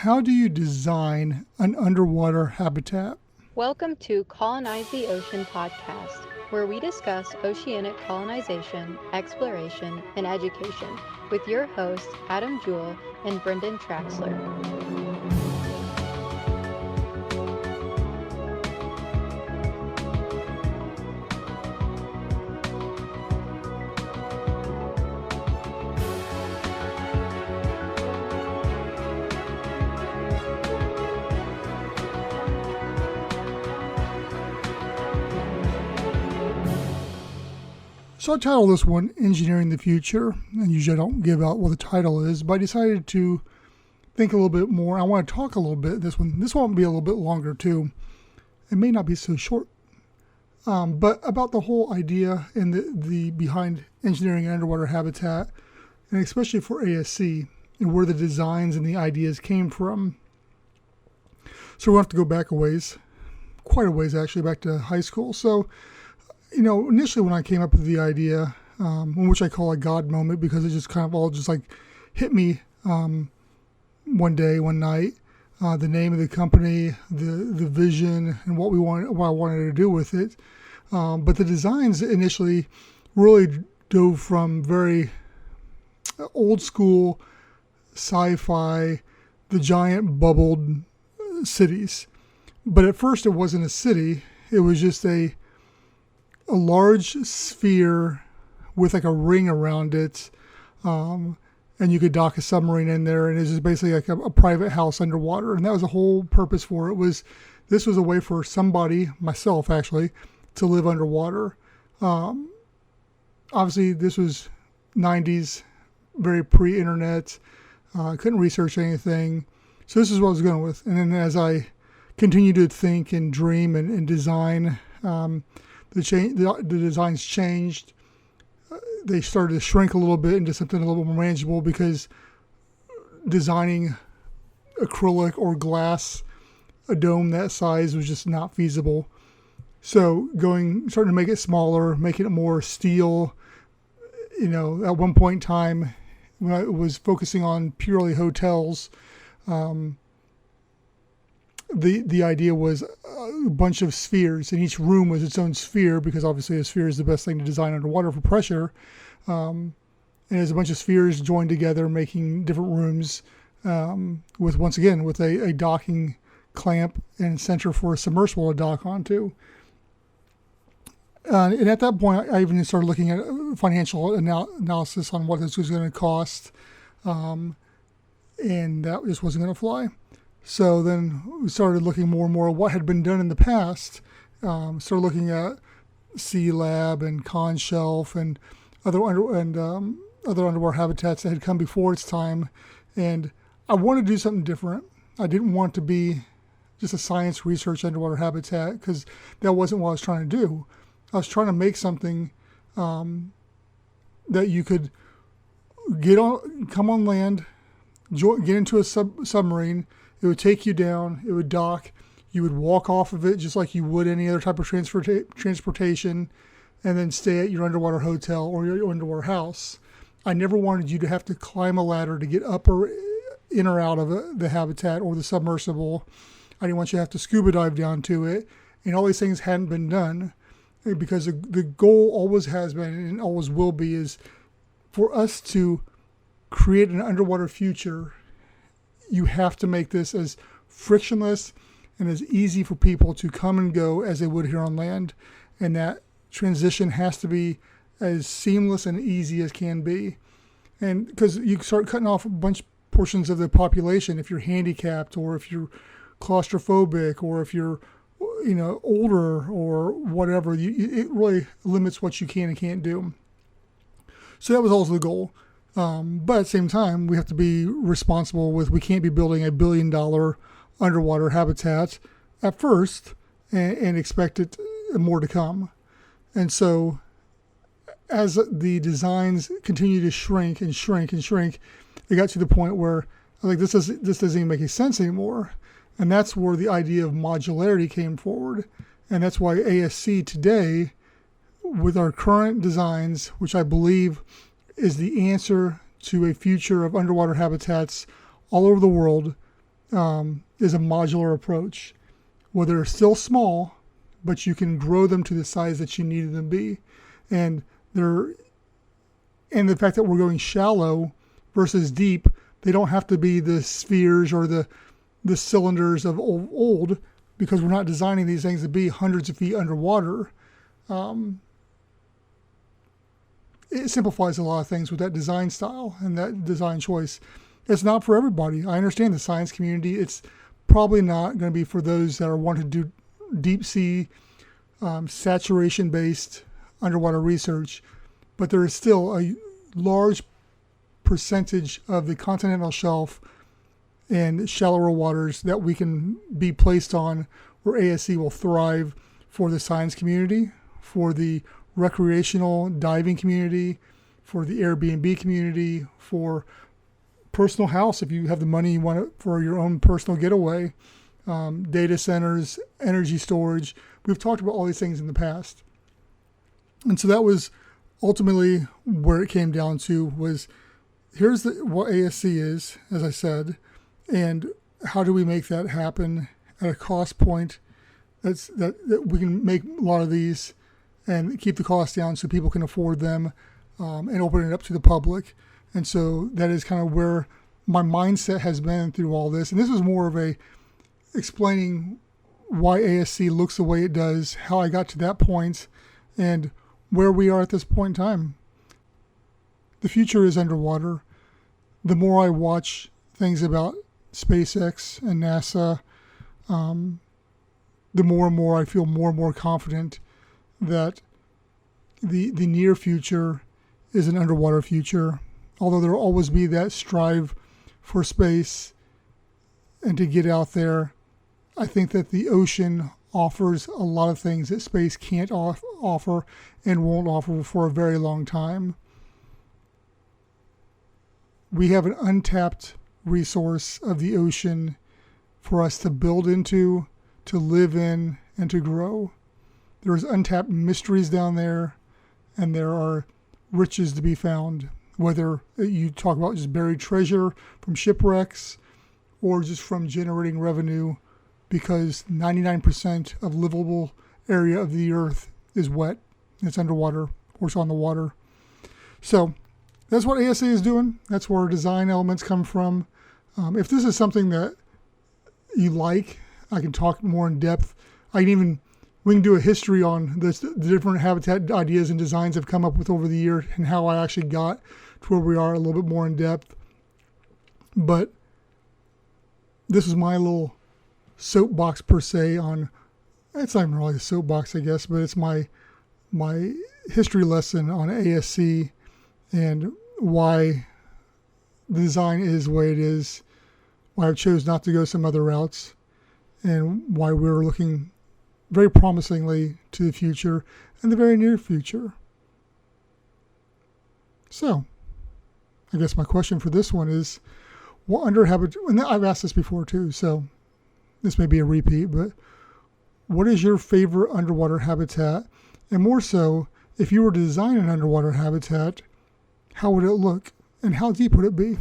how do you design an underwater habitat? Welcome to Colonize the Ocean podcast, where we discuss oceanic colonization, exploration, and education with your hosts Adam Jewell and Brendan Traxler. So I titled this one Engineering the Future, and usually I don't give out what the title is, but I decided to think a little bit more. I want to talk a little bit. This one will be a little bit longer too. It may not be so short, but about the whole idea and the behind engineering an underwater habitat, and especially for ASC, and where the designs and the ideas came from. So we'll have to go back a ways, quite a ways actually, back to high school. So initially when I came up with the idea, which I call a God moment because it just kind of all just like hit me one day, one night, the name of the company, the vision, and what I wanted to do with it. But the designs initially really dove from very old school sci-fi, the giant bubbled cities. But at first it wasn't a city. It was just a large sphere with like a ring around it, and you could dock a submarine in there, and it's just basically like a private house underwater. And that was the whole purpose for it. This was a way for somebody, myself actually, to live underwater. Obviously, this was 90s, very pre-internet. Couldn't research anything, so this is what I was going with. And then as I continued to think and dream and design, the designs changed. They started to shrink a little bit into something a little more manageable because designing acrylic or glass, a dome that size was just not feasible. So starting to make it smaller, making it more steel. At one point in time, when I was focusing on purely hotels, the idea was a bunch of spheres, and each room was its own sphere because obviously a sphere is the best thing to design underwater for pressure. And there's a bunch of spheres joined together, making different rooms with a docking clamp and center for a submersible to dock onto. And at that point, I even started looking at financial analysis on what this was going to cost, and that just wasn't going to fly. So then we started looking more and more at what had been done in the past. Started looking at Sea Lab and Con Shelf and other underwater habitats that had come before its time. And I wanted to do something different. I didn't want to be just a science research underwater habitat because that wasn't what I was trying to do. I was trying to make something that you could come on land, get into a submarine. It would take you down, it would dock, you would walk off of it just like you would any other type of transportation, and then stay at your underwater hotel or your underwater house. I never wanted you to have to climb a ladder to get up or in or out of the habitat or the submersible. I didn't want you to have to scuba dive down to it, and all these things hadn't been done because the goal always has been and always will be is for us to create an underwater future. You have to make this as frictionless and as easy for people to come and go as they would here on land. And that transition has to be as seamless and easy as can be. And because you start cutting off a bunch of portions of the population if you're handicapped or if you're claustrophobic or if you're older or whatever, it really limits what you can and can't do. So that was also the goal. But at the same time, we have to be responsible we can't be building $1 billion underwater habitat at first and expect it more to come. And so as the designs continue to shrink and shrink and shrink, it got to the point where I was like, this doesn't even make any sense anymore. And that's where the idea of modularity came forward. And that's why ASC today, with our current designs, which I believe is the answer to a future of underwater habitats all over the world, is a modular approach, where they're still small, but you can grow them to the size that you need them to be. And the fact that we're going shallow versus deep, they don't have to be the spheres or the cylinders of old, because we're not designing these things to be hundreds of feet underwater. It simplifies a lot of things with that design style and that design choice. It's not for everybody. I understand the science community. It's probably not going to be for those that are wanting to do deep sea, saturation-based underwater research. But there is still a large percentage of the continental shelf and shallower waters that we can be placed on, where ASC will thrive for the science community, for the recreational diving community, for the Airbnb community, for personal house if you have the money you want it for your own personal getaway, data centers, energy storage. We've talked about all these things in the past. And so that was ultimately where it came down to, was here's what ASC is, as I said, and how do we make that happen at a cost point that we can make a lot of these and keep the cost down so people can afford them, and open it up to the public. And so that is kind of where my mindset has been through all this. And this was more of a explaining why ASC looks the way it does, how I got to that point, and where we are at this point in time. The future is underwater. The more I watch things about SpaceX and NASA, the more and more I feel more and more confident that the near future is an underwater future. Although there will always be that strive for space and to get out there, I think that the ocean offers a lot of things that space can't offer and won't offer for a very long time. We have an untapped resource of the ocean for us to build into, to live in, and to grow. There's untapped mysteries down there, and there are riches to be found, whether you talk about just buried treasure from shipwrecks or just from generating revenue, because 99% of livable area of the earth is wet, it's underwater, or it's on the water. So that's what ASA is doing. That's where design elements come from. If this is something that you like, I can talk more in depth. We can do a history on the different habitat ideas and designs I've come up with over the year, and how I actually got to where we are a little bit more in depth. But this is my little soapbox per se on, it's not even really a soapbox, I guess, but it's my history lesson on ASC and why the design is the way it is, why I chose not to go some other routes, and why we're looking very promisingly to the future and the very near future. So, I guess my question for this one is, what and I've asked this before too, so this may be a repeat, but what is your favorite underwater habitat? And more so, if you were to design an underwater habitat, how would it look and how deep would it be?